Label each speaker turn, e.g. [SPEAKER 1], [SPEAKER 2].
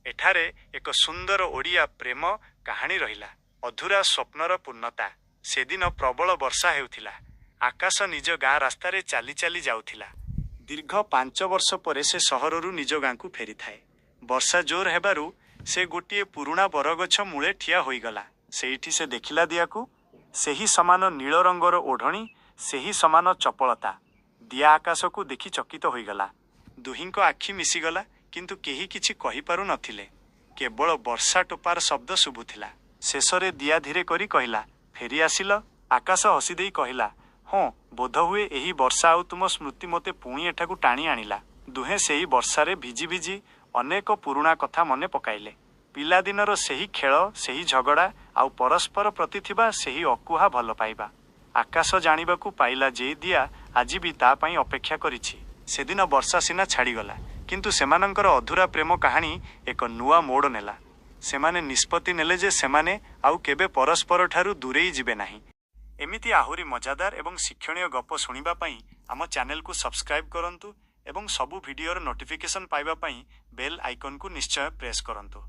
[SPEAKER 1] एठारे एक सुंदर ओडिया प्रेम कहानी रहिला। अधूरा स्वप्नर पूर्णता। से दिन प्रबल वर्षा हेउथिला। आकाश निज गाँ रास्तार चाली चाली जाउथिला। दीर्घ 5 वर्ष पर से सहररू निज गाँ को फेरी थाए। वर्षा जोर हेबारु से गोटे पुरुणा बरगछ मूले ठिया होईगला। सेठी से देखिला दिया को सेही समान नील रंगर ओढ़णी, सेही समान चपलता। दिया आकाश को देखि चकित होईगला। दुहींको आखि मिसीगला, किंतु केही किछि कहि पारु नथिले। केवल वर्षा टोपार शब्द शुभुथिला। शेषरे दिया धीरे करी कहिला, फेरी आसिल। आकाश हसी देई कहिला, हाँ बोध हुए एही वर्षा आउ तुम स्मृति मते पुणी एठाकू टाणी आनिला। दुहे सेही वर्षारे भिजी भिजी अनेक पुरुणा कथा मने पकाइले। पिलादिनर सेही खेल, सेही झगड़ा आउ परस्पर प्रति थिबा सेही अकुहा भल पाइबा। आकाश जानिबाकू पाइला जे दिया आजि भी ता पई अपेक्षा करिछि। सेदिन वर्षा सिना छाड़ीगला, किंतु सेमानंकर अधूरा प्रेम कहानी एक नुआ मोड़ नेला। सेमाने निष्पत्ति नेले जे सेमाने आउ केबे परस्पर ठारू दूरेई जिबे नाही। एमिति आहुरी मजादार एवं शिक्षणीय गप सुनिबा पई आम चैनल को सब्सक्राइब करंतु एवं सबु वीडियोर नोटिफिकेशन पाइबा पई बेल आइकन को निश्चय प्रेस करंतु।